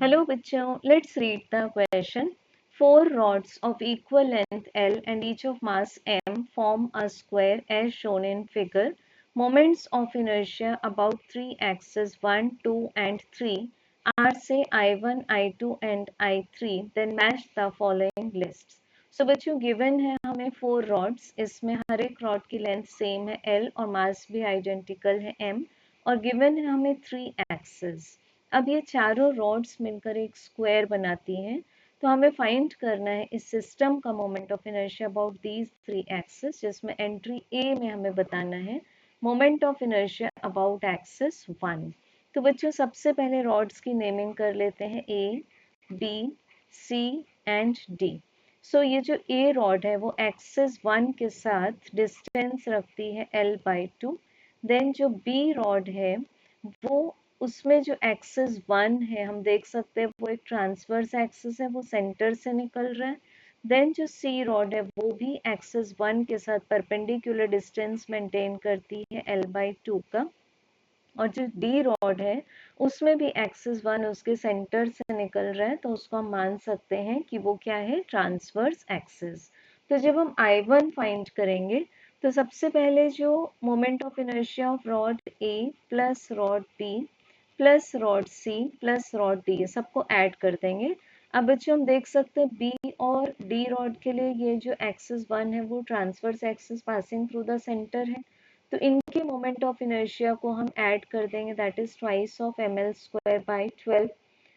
Hello bachcho, let's read the question. Four rods of equal length L and each of mass m form a square as shown in figure. Moments of inertia about three axes 1, 2 and 3 are say I1, I2 and I3. Then match the following lists. So बच्चों given है हमें four rods, इसमें हर एक rod की length same है L और mass भी identical है M और given है हमें three axes. अब ये चारों रॉड्स मिलकर एक स्क्वायर बनाती हैं, तो हमें फाइंड करना है इस सिस्टम का moment of inertia about these three axis, जिसमें एंट्री ए में हमें बताना है moment of inertia about axis 1। तो बच्चों सबसे पहले रॉड्स की नेमिंग कर लेते हैं ए, बी, सी एंड डी। सो ये जो ए रॉड है वो एक्सिस 1 के साथ डिस्टेंस रखती है L/2। देन जो बी रॉड है वो उसमें जो एक्सिस 1 है हम देख सकते हैं वो एक ट्रांसवर्स एक्सिस है, वो सेंटर से निकल रहा है। देन जो सी रॉड है वो भी एक्सिस 1 के साथ परपेंडिकुलर डिस्टेंस मेंटेन करती है L/2 का। और जो डी रॉड है उसमें भी एक्सिस 1 उसके सेंटर से निकल रहा है, तो उसको हम मान सकते हैं कि वो क्या है, ट्रांसवर्स एक्सिस। तो जब हम I1 फाइंड करेंगे तो सबसे पहले जो moment of inertia of rod A plus rod B plus rod C plus rod D सबको ऐड कर देंगे। अब बच्चों हम देख सकते हैं बी और डी रॉड के लिए ये जो एक्सिस 1 है वो transverse axis passing through the centre है, तो इनके मोमेंट ऑफ इनर्शिया को हम ऐड कर देंगे, that is twice of ml²/12।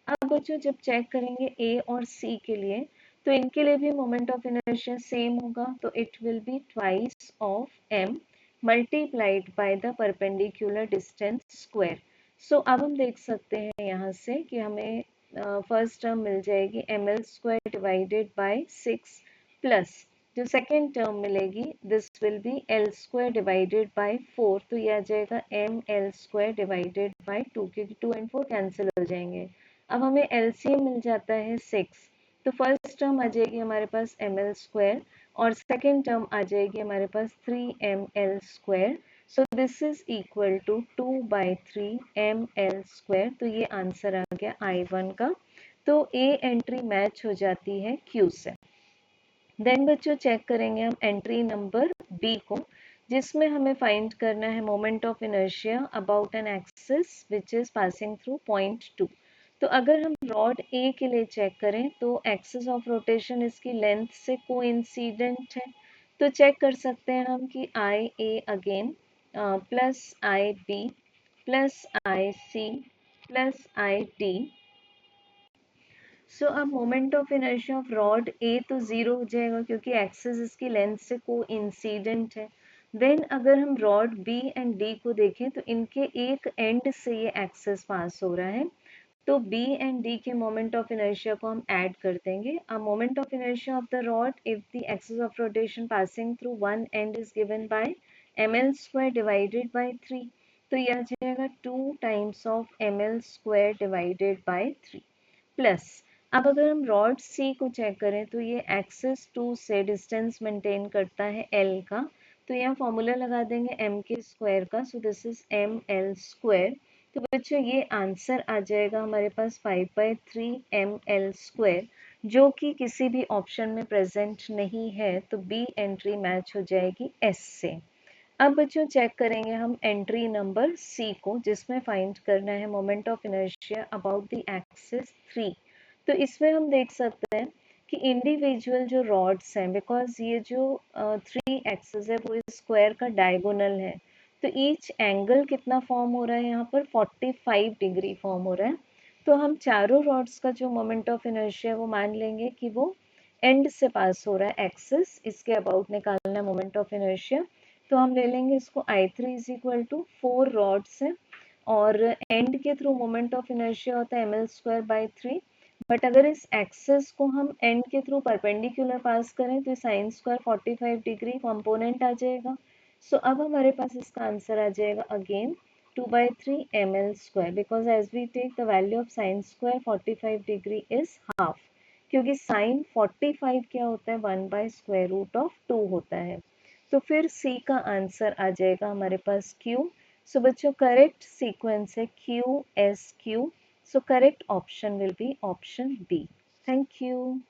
अब बच्चों जब चेक करेंगे ए और सी के लिए तो इनके लिए भी मोमेंट ऑफ इनर्शिया सेम होगा, तो it will be twice of m multiplied by the perpendicular distance square. So अब हम देख सकते हैं यहाँ से कि हमें फर्स्ट टर्म मिल जाएगी ml² डिवाइडेड बाय 6 प्लस जो सेकेंड टर्म मिलेगी this will be L² divided by 4, तो ये आ जाएगा ml² डिवाइडेड बाय 2, क्योंकि 2 एंड 4 कैंसिल हो जाएंगे। अब हमें LCM मिल जाता है 6, तो फर्स्ट टर्म आ जाएगी हमारे पास ml² और सेकेंड टर्म आ जाएगी हमारे पास 3ml²। So this is equal to 2/3 ml²। तो ये आंसर आ गया I1 का। तो ए एंट्री मैच हो जाती है Q से। देन बच्चों चेक करेंगे हम एंट्री नंबर बी को, जिसमें हमें फाइंड करना है moment of inertia about an axis which is passing through point 2। तो अगर हम रॉड ए के लिए चेक करें तो एक्सिस ऑफ रोटेशन इसकी लेंथ से कोइंसिडेंट है, तो चेक कर सकते हैं हम कि I A again plus I B plus I C plus I D. So अब moment of inertia of rod A तो जीरो हो जाएगा क्योंकि एक्सिस इसकी लेंथ से को इंसिडेंट है। देन अगर हम रॉड बी एंड डी को देखें तो इनके एक एंड से ये एक्सिस पास हो रहा है, तो बी एंड डी के मोमेंट ऑफ इनर्शिया को हम ऐड कर देंगे। अब moment of inertia of the rod if the axis of rotation passing through one and is given by ml² divided by 3, तो ये आ जाएगा 2 times of ml² divided by 3 plus. अब अगर हम रॉड सी को चेक करें तो ये एक्सिस 2 से डिस्टेंस मेंटेन करता है L का, तो यहाँ फॉर्मूला लगा देंगे m के स्क्वायर का, सो दिस इज ml²। तो बच्चों ये आंसर आ जाएगा हमारे पास 5/3 ml², जो कि किसी भी ऑप्शन में प्रेजेंट नहीं है, तो बी एंट्री मैच हो जाएगी S से। अब बच्चों चेक करेंगे हम एंट्री नंबर सी को, जिसमें फाइंड करना है moment of inertia about the axis 3। तो इसमें हम देख सकते हैं कि इंडिविजुअल जो रॉड्स हैं, बिकॉज ये जो 3 एक्सिस है वो स्क्वायर का डायगोनल है, तो ईच एंगल कितना फॉर्म हो रहा है, यहाँ पर 45 डिग्री फॉर्म हो रहा है। तो हम चारों रॉड्स का जो मोमेंट ऑफ इनर्शिया है वो मान लेंगे कि वो एंड से पास हो रहा है एक्सिस, इसके अबाउट निकालना है मोमेंट ऑफ इनर्शिया। तो हम ले लेंगे इसको I3 is equal to 4 rods है और एंड के थ्रू मोमेंट ऑफ इनर्शिया होता है ml²/3, बट अगर इस एक्सिस को हम एंड के थ्रू परपेंडिकुलर पास करें तो साइन स्क्वायर 45 डिग्री कंपोनेंट आ जाएगा। सो अब हमारे पास इसका आंसर आ जाएगा again 2/3 ml², because as we take the value of sine square 45 degree is half, क्योंकि साइन 45 क्या होता है 1/√2 होता है। तो फिर सी का आंसर आ जाएगा हमारे पास Q। सो बच्चों करेक्ट सीक्वेंस है QSQ, So correct option will be option B. Thank you.